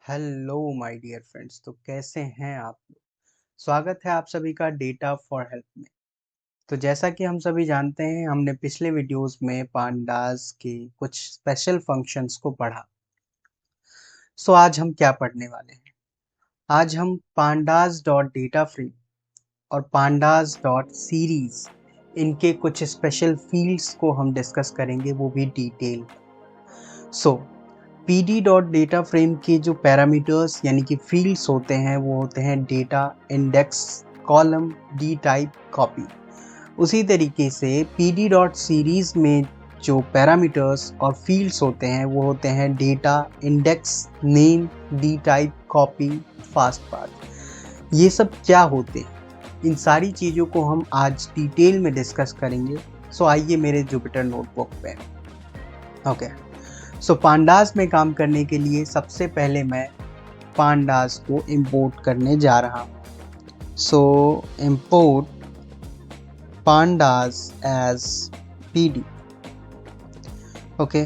Hello my dear friends. तो कैसे हैं आप लोग। स्वागत है आप सभी का डेटा फॉर हेल्प में। तो जैसा कि हम सभी जानते हैं, हमने पिछले वीडियोस में पांडास के कुछ स्पेशल फंक्शंस को पढ़ा। सो आज हम क्या पढ़ने वाले हैं। आज हम पांडास डॉट डेटा फ्रेम और पांडास डॉट सीरीज, इनके कुछ स्पेशल फील्ड्स को हम डिस्कस करेंगे, वो भी डिटेल। सो पीडी डॉट डेटा फ्रेम के जो पैरामीटर्स यानी कि फील्ड्स होते हैं वो होते हैं data, index, column, D type, copy. उसी तरीके से पीडी डॉट सीरीज में जो पैरामीटर्स और फील्ड्स होते हैं वो होते हैं data, index, name, D type, copy, fast path. ये सब क्या होते हैं, इन सारी चीज़ों को हम आज डिटेल में डिस्कस करेंगे। सो आइए मेरे जुपिटर नोटबुक पे। ओके, सो पांडास में काम करने के लिए सबसे पहले मैं पांडास को इंपोर्ट करने जा रहा हूँ। So import pandas as PD. Okay,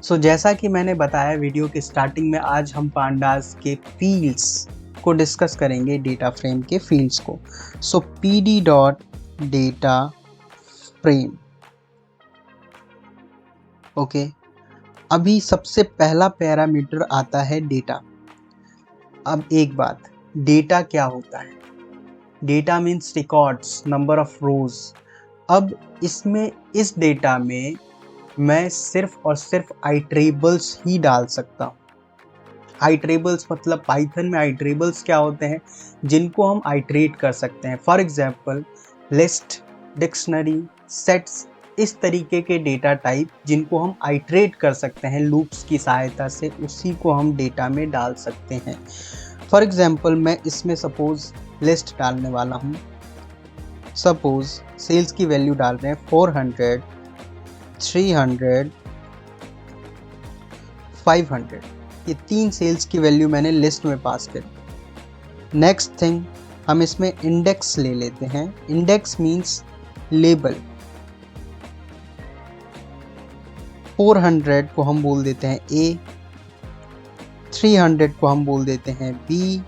so जैसा कि मैंने बताया वीडियो के स्टार्टिंग में, आज हम पांडास के फील्ड्स को डिस्कस करेंगे, डेटा फ्रेम के फील्ड्स को। So PD dot data frame. Okay, अभी सबसे पहला पैरामीटर आता है डेटा। अब एक बात, डेटा क्या होता है। Data means records, number of रोज। अब इसमें, इस डेटा में मैं सिर्फ और सिर्फ आइट्रेबल्स ही डाल सकता हूँ। आइट्रेबल्स मतलब पाइथन में आइट्रेबल्स क्या होते हैं, जिनको हम आइट्रेट कर सकते हैं। For example list, dictionary, sets, इस तरीके के डेटा टाइप जिनको हम आइट्रेट कर सकते हैं लूप्स की सहायता से, उसी को हम डेटा में डाल सकते हैं। फॉर एग्जाम्पल मैं इसमें सपोज लिस्ट डालने वाला हूँ। सपोज सेल्स की वैल्यू डाल रहे हैं 400, 300, 500। ये 3 सेल्स की वैल्यू मैंने लिस्ट में पास करी। नेक्स्ट थिंग, हम इसमें इंडेक्स ले लेते हैं। Index means label. 400 को हम बोल देते हैं ए, 300 को हम बोल देते हैं बी,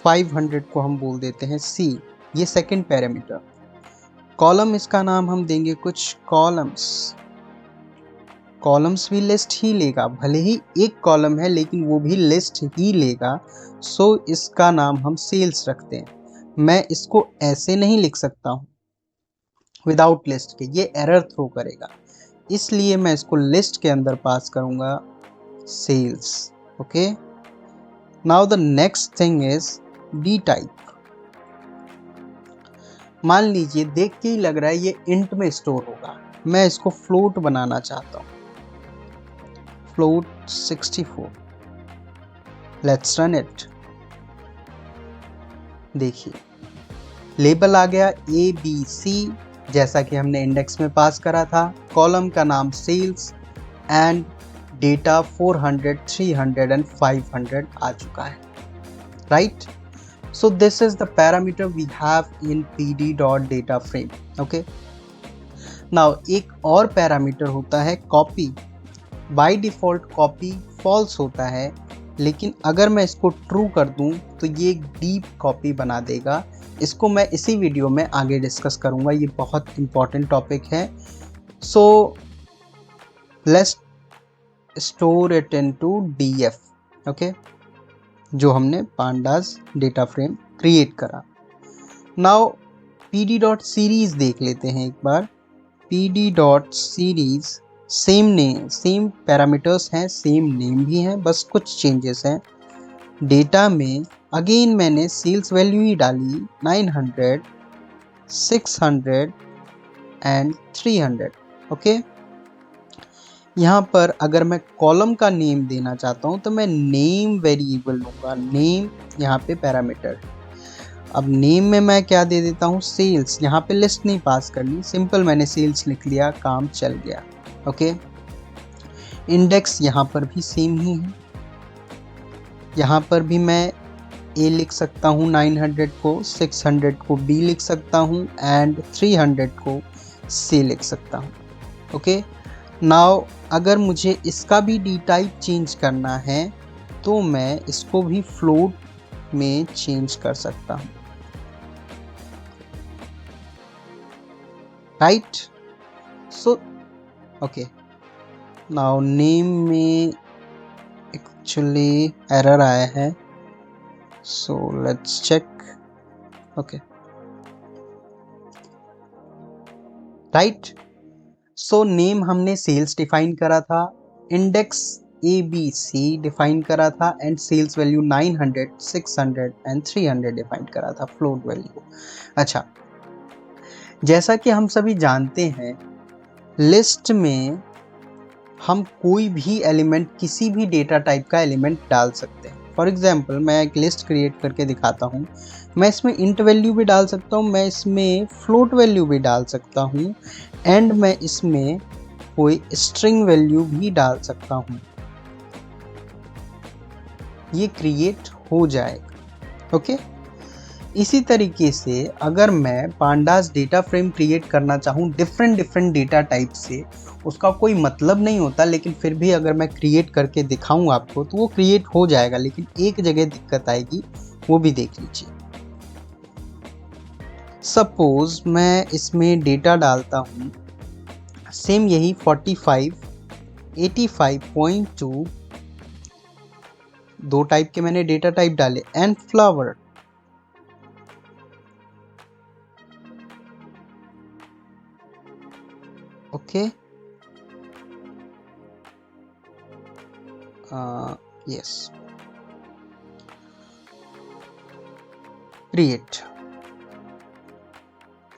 500 को हम बोल देते हैं सी। ये सेकंड पैरामीटर। कॉलम, इसका नाम हम देंगे कुछ कॉलम्स। कॉलम्स भी लिस्ट ही लेगा, भले ही एक कॉलम है लेकिन वो भी लिस्ट ही लेगा। सो इसका नाम हम सेल्स रखते हैं। मैं इसको ऐसे नहीं लिख सकता हूँ विदाउट लिस्ट के, ये एरर थ्रो करेगा, इसलिए मैं इसको लिस्ट के अंदर पास करूंगा sales. Okay, now the next thing is D type. मान लीजिए देख के ही लग रहा है ये इंट में स्टोर होगा, मैं इसको फ्लोट बनाना चाहता हूँ। फ्लोट 64। Let's run it. देखिए लेबल आ गया ए बी सी, जैसा कि हमने इंडेक्स में पास करा था। कॉलम का नाम सेल्स एंड डेटा 400, 300 एंड 500 आ चुका है, right. So this is the parameter we have in pd.dataframe. Okay. Now एक और पैरामीटर होता है copy. By default copy false होता है, लेकिन अगर मैं इसको ट्रू कर दूं तो ये एक डीप कॉपी बना देगा। इसको मैं इसी वीडियो में आगे डिस्कस करूंगा, ये बहुत इंपॉर्टेंट टॉपिक है। So let's store it into df। Okay, जो हमने पांडास डेटा फ्रेम क्रिएट करा। नाउ पीडी डॉट सीरीज देख लेते हैं एक बार। PD dot series same name, same parameters हैं, सेम नेम भी हैं, बस कुछ चेंजेस हैं। डेटा में अगेन मैंने सेल्स वैल्यू ही डाली 900, 600 एंड 300। ओके, यहाँ पर अगर मैं कॉलम का नेम देना चाहता हूँ तो मैं नेम वेरिएबल लूँगा। नेम यहाँ पे पैरामीटर। अब नेम में मैं क्या दे देता हूँ, सेल्स। यहाँ पे लिस्ट नहीं पास करनी, सिंपल मैंने सेल्स लिख लिया, काम चल गया। ओके, इंडेक्स यहाँ पर भी सेम ही है। यहाँ पर भी मैं ए लिख सकता हूँ 900 को, 600 को बी लिख सकता हूँ एंड 300 को सी लिख सकता हूँ। ओके, नाउ अगर मुझे इसका भी डी टाइप चेंज करना है तो मैं इसको भी फ्लोट में चेंज कर सकता हूँ, right. So okay, now name में एक्चुअली एरर आया है, so let's check. Okay, right. So name हमने सेल्स डिफाइन करा था, इंडेक्स ABC डिफाइन करा था and sales value 900, 600 and 300 define करा था, फ्लोट वैल्यू। अच्छा, जैसा कि हम सभी जानते हैं लिस्ट में हम कोई भी एलिमेंट, किसी भी डेटा टाइप का एलिमेंट डाल सकते हैं। फॉर एग्जांपल मैं एक लिस्ट क्रिएट करके दिखाता हूँ, मैं इसमें इंट वैल्यू भी डाल सकता हूँ, मैं इसमें फ्लोट वैल्यू भी डाल सकता हूँ एंड मैं इसमें कोई स्ट्रिंग वैल्यू भी डाल सकता हूँ, ये क्रिएट हो जाएगा। ओके, इसी तरीके से अगर मैं पांडास डेटा फ्रेम क्रिएट करना चाहूँ डिफरेंट डेटा टाइप से, उसका कोई मतलब नहीं होता, लेकिन फिर भी अगर मैं क्रिएट करके दिखाऊं आपको तो वो क्रिएट हो जाएगा, लेकिन एक जगह दिक्कत आएगी, वो भी देख लीजिए। सपोज मैं इसमें डेटा डालता हूँ सेम यही 45, 85.2, दो टाइप के मैंने डेटा टाइप डाले and flower. Okay, yes, create.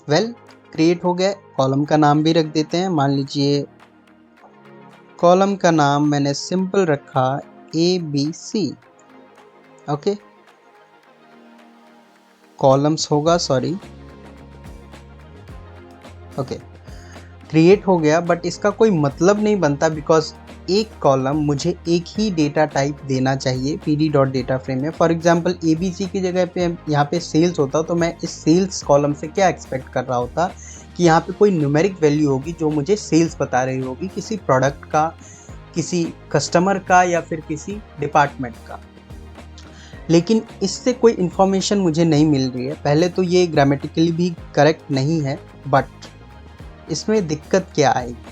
Well, create हो गया। कॉलम का नाम भी रख देते हैं, मान लीजिए कॉलम का नाम मैंने सिंपल रखा ABC। ओके, कॉलम्स होगा, सॉरी। ओके, क्रिएट हो गया, बट इसका कोई मतलब नहीं बनता बिकॉज एक कॉलम मुझे एक ही डेटा टाइप देना चाहिए pd.data frame में। फॉर एग्जांपल ABC की जगह पे यहाँ पे सेल्स होता तो मैं इस सेल्स कॉलम से क्या एक्सपेक्ट कर रहा होता कि यहाँ पे कोई न्यूमेरिक वैल्यू होगी जो मुझे सेल्स बता रही होगी, किसी प्रोडक्ट का, किसी कस्टमर का या फिर किसी डिपार्टमेंट का। लेकिन इससे कोई इन्फॉर्मेशन मुझे नहीं मिल रही है। पहले तो ये ग्रामेटिकली भी करेक्ट नहीं है, बट इसमें दिक्कत क्या आएगी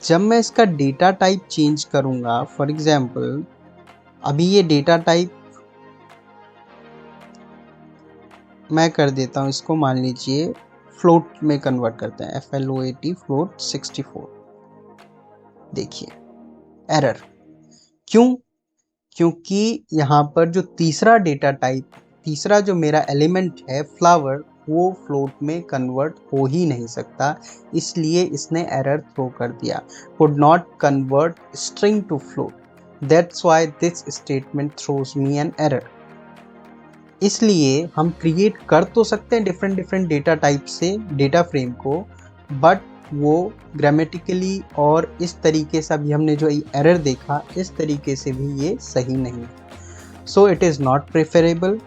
जब मैं इसका डेटा टाइप चेंज करूंगा। फॉर एग्जांपल अभी ये डेटा टाइप मैं कर देता हूं, इसको मान लीजिए फ्लोट में कन्वर्ट करते हैं, FLOAT फ्लोट 64। देखिए एरर क्यों? क्योंकि यहाँ पर जो तीसरा डेटा टाइप, तीसरा जो मेरा एलिमेंट है फ्लावर, वो फ्लोट में कन्वर्ट हो ही नहीं सकता, इसलिए इसने एरर थ्रो कर दिया, could not convert string to float, that's why this statement throws me an error। इसलिए हम क्रिएट कर तो सकते हैं डिफरेंट डेटा टाइप से डेटा फ्रेम को, बट वो ग्रामेटिकली और इस तरीके से अभी हमने जो एरर देखा, इस तरीके से भी ये सही नहीं है। So it is not preferable.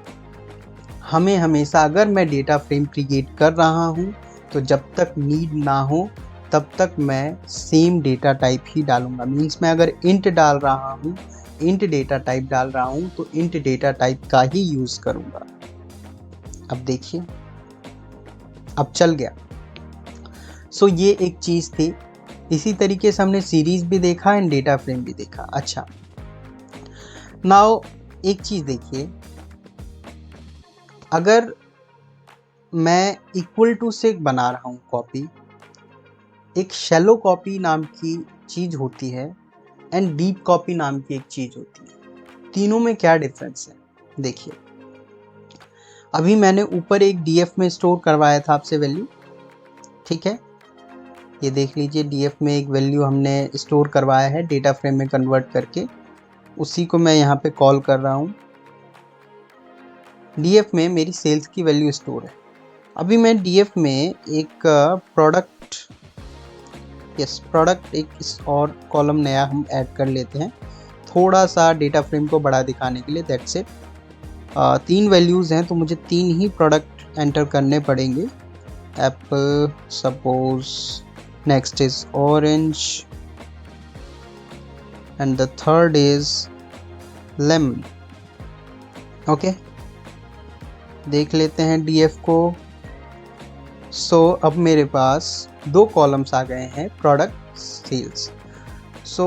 हमें हमेशा अगर मैं डेटा फ्रेम क्रिएट कर रहा हूँ तो जब तक नीड ना हो तब तक मैं सेम डेटा टाइप ही डालूंगा। मीन्स मैं अगर इंट डाल रहा हूँ, इंट डेटा टाइप डाल रहा हूँ तो इंट डेटा टाइप का ही यूज़ करूँगा। अब देखिए, अब चल गया। सो ये एक चीज़ थी। इसी तरीके से हमने सीरीज़ भी देखा एंड डेटा फ्रेम भी देखा। अच्छा, नाउ एक चीज़ देखिए, अगर मैं इक्वल टू से बना रहा हूँ कॉपी, एक शैलो कॉपी नाम की चीज़ होती है एंड डीप कॉपी नाम की एक चीज़ होती है। तीनों में क्या डिफरेंस है देखिए। अभी मैंने ऊपर एक डीएफ में स्टोर करवाया था आपसे वैल्यू, ठीक है, ये देख लीजिए डीएफ में एक वैल्यू हमने स्टोर करवाया है डेटा फ्रेम में कन्वर्ट करके, उसी को मैं यहाँ पे कॉल कर रहा हूँ। डीएफ में मेरी सेल्स की वैल्यू स्टोर है। अभी मैं डीएफ में एक प्रोडक्ट, प्रोडक्ट एक और कॉलम नया हम ऐड कर लेते हैं, थोड़ा सा डेटा फ्रेम को बड़ा दिखाने के लिए। That's it. 3 वैल्यूज़ हैं तो मुझे 3 ही प्रोडक्ट एंटर करने पड़ेंगे। Apple suppose, next is orange, and the third is lemon. Okay, देख लेते हैं डीएफ को। सो अब मेरे पास दो कॉलम्स आ गए हैं product sales. So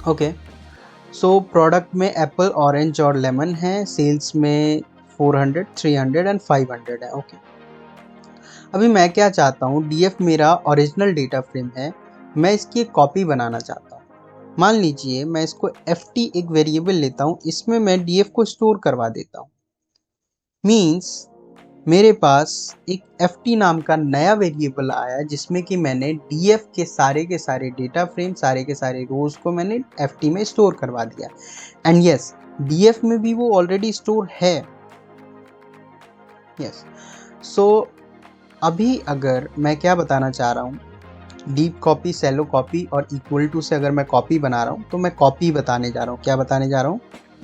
okay, so product में एप्पल, ऑरेंज और लेमन है, सेल्स में 400, 300 एंड 500 है। ओके, अभी मैं क्या चाहता हूँ, डीएफ मेरा ओरिजिनल डेटा फ्रेम है, मैं इसकी एक कॉपी बनाना चाहता हूँ। मान लीजिए मैं इसको ft एक वेरिएबल लेता हूँ, इसमें मैं डीएफ को स्टोर करवा देता हूँ। मीन्स मेरे पास एक ft नाम का नया वेरिएबल आया जिसमें कि मैंने df के सारे डेटा फ्रेम, सारे के सारे रोज को मैंने ft में स्टोर करवा दिया। एंड यस, df में भी वो ऑलरेडी स्टोर है। यस, सो अभी अगर मैं क्या बताना चाह रहा हूँ, डीप कॉपी, सेलो कॉपी और इक्वल टू से अगर मैं कॉपी बना रहा हूँ तो मैं कॉपी बताने जा रहा हूँ। क्या बताने जा रहा हूँ?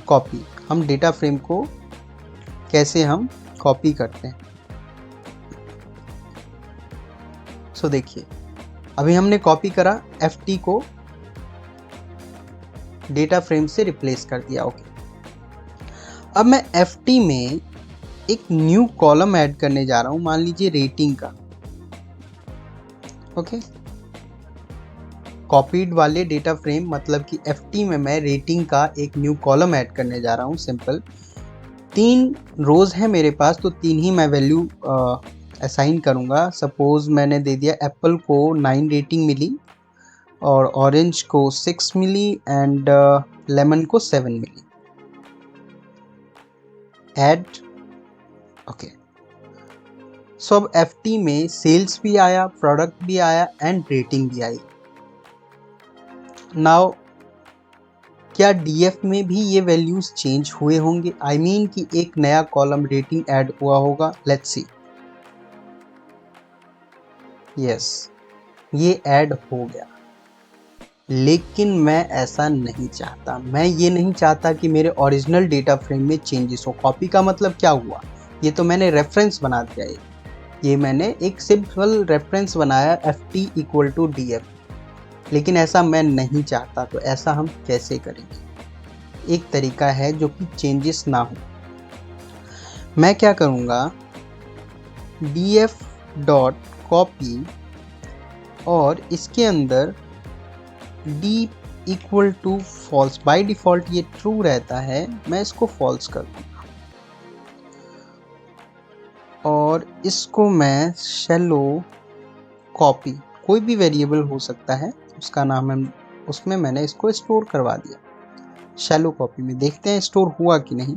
कॉपी। हम डेटा फ्रेम को कैसे हम कॉपी करते हैं। सो देखिए, अभी हमने कॉपी करा, ft को डेटा फ्रेम से रिप्लेस कर दिया। ओके, अब मैं ft में एक न्यू कॉलम ऐड करने जा रहा हूं, मान लीजिए रेटिंग का। ओके, कॉपीड वाले डेटा फ्रेम मतलब कि ft में मैं रेटिंग का एक न्यू कॉलम ऐड करने जा रहा हूं। सिंपल, 3 रोज है मेरे पास, तो 3 ही मैं वैल्यू असाइन करूंगा। सपोज मैंने दे दिया एप्पल को 9 रेटिंग मिली और ऑरेंज को 6 मिली एंड लेमन को 7 मिली। ऐड। ओके, सो अब ft में सेल्स भी आया, प्रोडक्ट भी आया एंड रेटिंग भी आई। नाउ क्या डीएफ में भी ये वैल्यूज चेंज हुए होंगे? आई मीन कि एक नया कॉलम रेटिंग ऐड हुआ होगा। Let's see. यस, ये ऐड हो गया, लेकिन मैं ऐसा नहीं चाहता। मैं ये नहीं चाहता कि मेरे ओरिजिनल डेटा फ्रेम में चेंजेस हो। कॉपी का मतलब क्या हुआ? ये तो मैंने रेफरेंस बना दिया। ये मैंने एक सिंपल रेफरेंस बनाया ft इक्वल टू df, लेकिन ऐसा मैं नहीं चाहता। तो ऐसा हम कैसे करेंगे? एक तरीका है जो कि चेंजेस ना हो। मैं क्या करूँगा, df डॉट कॉपी और इसके अंदर d equal to false, by default ये ट्रू रहता है, मैं इसको फॉल्स कर दूँगा और इसको मैं शैलो कॉपी, कोई भी वेरिएबल हो सकता है, उसका नाम है, उसमें मैंने इसको स्टोर करवा दिया। शैलो कॉपी में देखते हैं स्टोर हुआ कि नहीं।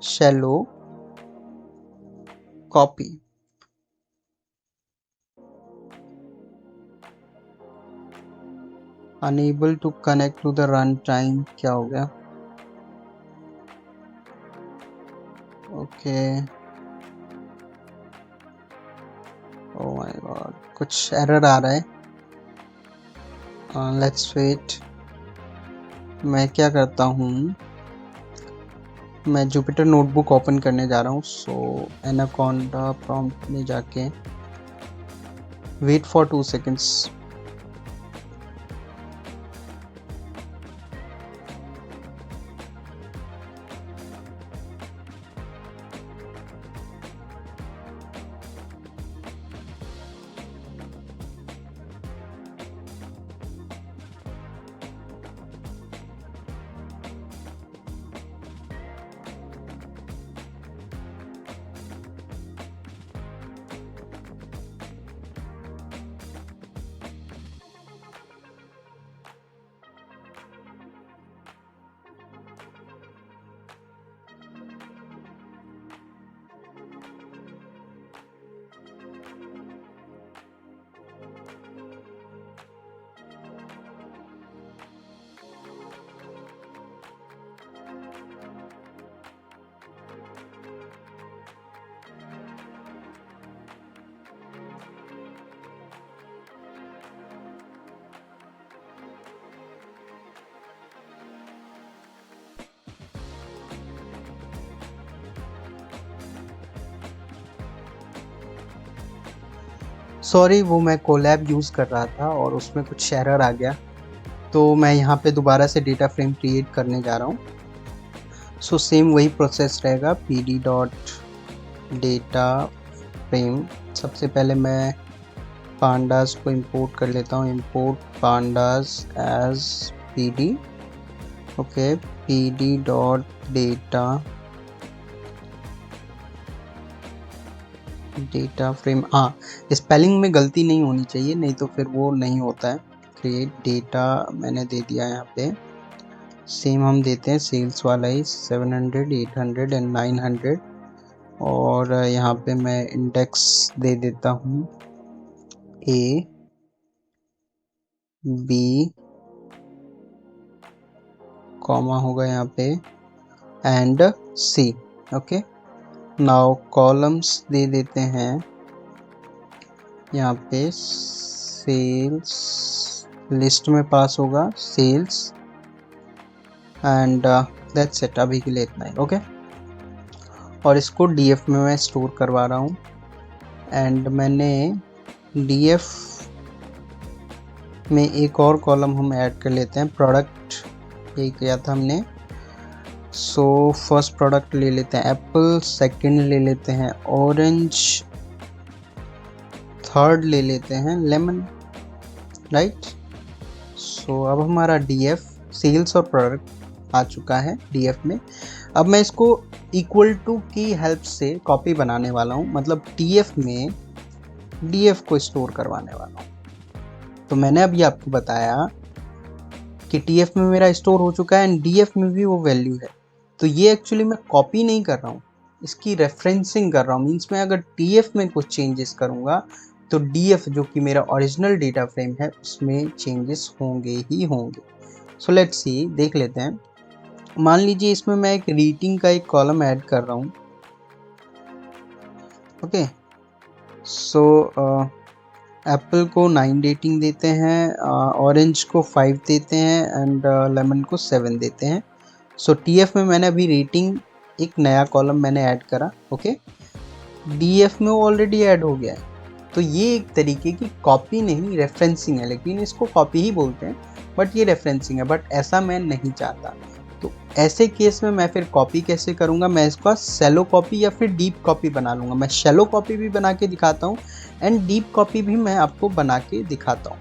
Shallow copy, unable to connect to the runtime, क्या हो गया? ओके, ओह माय गॉड, कुछ एरर आ रहा है। Let's wait. मैं क्या करता हूँ, मैं जुपिटर नोटबुक ओपन करने जा रहा हूँ। सो एनाकोंडा प्रॉम्प्ट में जाके वेट फॉर 2 सेकेंड्स। सॉरी, वो मैं कोलैब यूज़ कर रहा था और उसमें कुछ एरर आ गया, तो मैं यहाँ पे दोबारा से डेटा फ्रेम क्रिएट करने जा रहा हूँ। सो सेम वही प्रोसेस रहेगा, pd डॉट डेटा फ्रेम। सबसे पहले मैं पांडास को इंपोर्ट कर लेता हूँ, इंपोर्ट पांडास एज pd। ओके, pd डॉट डेटा फ्रेम। हाँ, स्पेलिंग में गलती नहीं होनी चाहिए, नहीं तो फिर वो नहीं होता है। क्रिएट डेटा मैंने दे दिया यहाँ पे। सेम हम देते हैं सेल्स वाला ही, 700, 800 एंड 900। और यहाँ पे मैं इंडेक्स दे देता हूँ A, B, कॉमा होगा यहाँ पे, and C। Okay, now columns दे देते हैं यहाँ पे। सेल्स लिस्ट में पास होगा सेल्स, एंड दैट्स इट। अभी के लिए इतना ही। ओके, और इसको df में मैं स्टोर करवा रहा हूँ। एंड मैंने df में एक और कॉलम हम ऐड कर लेते हैं, प्रोडक्ट ये किया था हमने। सो फर्स्ट प्रोडक्ट ले लेते हैं एप्पल, सेकंड ले लेते हैं ऑरेंज, थर्ड ले लेते हैं लेमन, राइट। सो अब हमारा df सेल्स और प्रोडक्ट आ चुका है df में। अब मैं इसको इक्वल टू की हेल्प से कॉपी बनाने वाला हूँ, मतलब df में df को स्टोर करवाने वाला हूँ। तो मैंने अभी आपको बताया कि df में मेरा स्टोर हो चुका है एंड df में भी वो वैल्यू है। तो ये एक्चुअली मैं कॉपी नहीं कर रहा हूँ, इसकी रेफरेंसिंग कर रहा हूँ। मीन्स मैं अगर df में कुछ चेंजेस करूँगा तो df जो कि मेरा ओरिजिनल डेटा फ्रेम है उसमें चेंजेस होंगे ही होंगे। सो लेट्स सी, देख लेते हैं। मान लीजिए इसमें मैं एक रेटिंग का एक कॉलम ऐड कर रहा हूँ। ओके, सो एप्पल को 9 रेटिंग देते हैं, ऑरेंज को 5 देते हैं एंड लेमन को 7 देते हैं। सो df में मैंने अभी रेटिंग एक नया कॉलम मैंने ऐड करा। ओके, df में वो ऑलरेडी ऐड हो गया है। तो ये एक तरीके की कॉपी नहीं, रेफरेंसिंग है, लेकिन इसको कॉपी ही बोलते हैं, बट ये रेफरेंसिंग है। बट ऐसा मैं नहीं चाहता, तो ऐसे केस में मैं फिर कॉपी कैसे करूँगा? मैं इसका शैलो कॉपी या फिर डीप कॉपी बना लूँगा। मैं शैलो कॉपी भी बना के दिखाता हूँ एंड डीप कॉपी भी मैं आपको बना के दिखाता हूँ।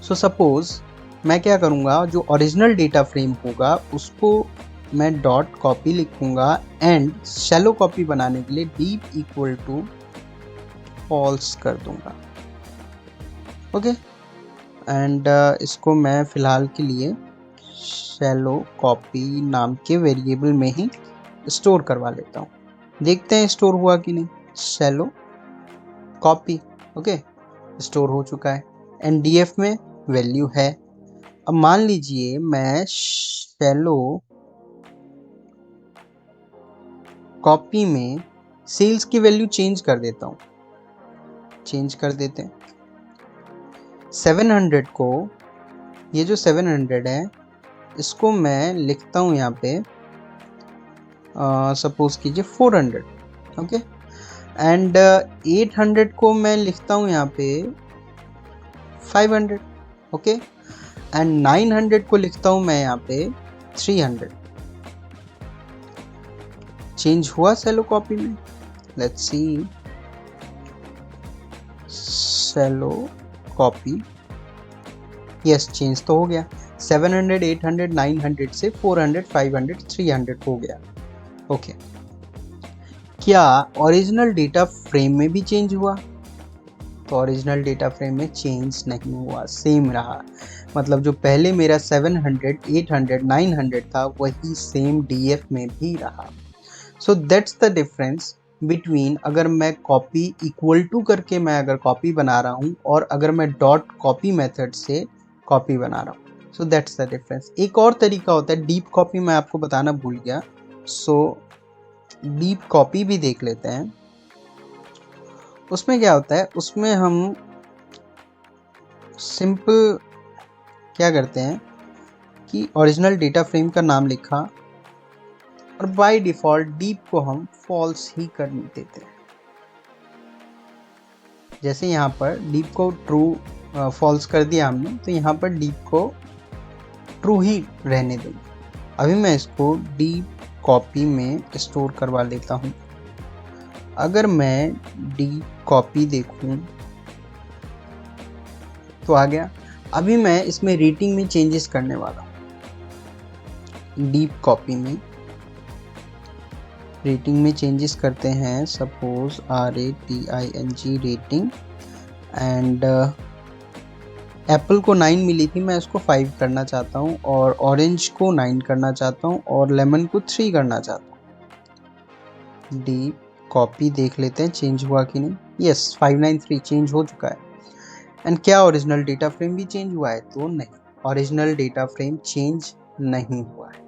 सो सपोज मैं क्या करूँगा, जो ओरिजिनल डेटा फ्रेम होगा उसको मैं डॉट कॉपी लिखूँगा एंड शैलो कॉपी बनाने के लिए डीप इक्वल टू फॉल्स कर दूँगा। ओके, एंड इसको मैं फ़िलहाल के लिए शैलो कॉपी नाम के वेरिएबल में ही स्टोर करवा लेता हूँ। देखते हैं स्टोर हुआ कि नहीं। शैलो कॉपी, ओके, स्टोर हो चुका है एंड df में वैल्यू है। अब मान लीजिए मैं शैलो कॉपी में सेल्स की वैल्यू चेंज कर देता हूँ। चेंज कर देते हैं 700 को, ये जो 700 है इसको मैं लिखता हूँ यहाँ पे सपोज कीजिए 400। ओके, एंड 800 को मैं लिखता हूँ यहाँ पे 500। ओके, एंड 900 को लिखता हूँ मैं यहाँ पे 300। चेंज हुआ शैलो कॉपी में? Let's see, shallow copy, yes, change तो हो गया। 700, 800, 900 से 400, 500, 300 हो गया। ओके, क्या ओरिजिनल डेटा फ्रेम में भी चेंज हुआ? तो ओरिजिनल डेटा फ्रेम में चेंज नहीं हुआ, सेम रहा। मतलब जो पहले मेरा 700, 800, 900 था वही सेम df में भी रहा। So that's the difference between, अगर मैं कॉपी इक्वल टू करके मैं अगर कॉपी बना रहा हूँ और अगर मैं डॉट कॉपी मेथड से कॉपी बना रहा हूँ। So that's the difference. एक और तरीका होता है डीप कॉपी, मैं आपको बताना भूल गया। सो डीप कॉपी भी देख लेते हैं। उसमें क्या होता है, उसमें हम सिंपल क्या करते हैं कि ओरिजिनल डेटा फ्रेम का नाम लिखा और बाय डिफ़ॉल्ट डीप को हम फॉल्स ही कर देते हैं। जैसे यहाँ पर डीप को ट्रू फॉल्स कर दिया हमने, तो यहाँ पर डीप को ट्रू ही रहने देंगे। अभी मैं इसको डीप कॉपी में स्टोर करवा लेता हूँ। अगर मैं डीप कॉपी देखूँ तो आ गया। अभी मैं इसमें रेटिंग में चेंजेस करने वाला हूँ। डीप कॉपी में रेटिंग में चेंजेस करते हैं, suppose RATING rating, and Apple को 9 मिली थी, मैं इसको 5 करना चाहता हूँ, और ऑरेंज को 9 करना चाहता हूँ, और लेमन को 3 करना चाहता हूँ। डीप कॉपी देख लेते हैं चेंज हुआ कि नहीं। यस, 593 चेंज हो चुका है। एंड क्या ओरिजिनल डेटा फ्रेम भी चेंज हुआ है? तो नहीं, ओरिजिनल डेटा फ्रेम चेंज नहीं हुआ है।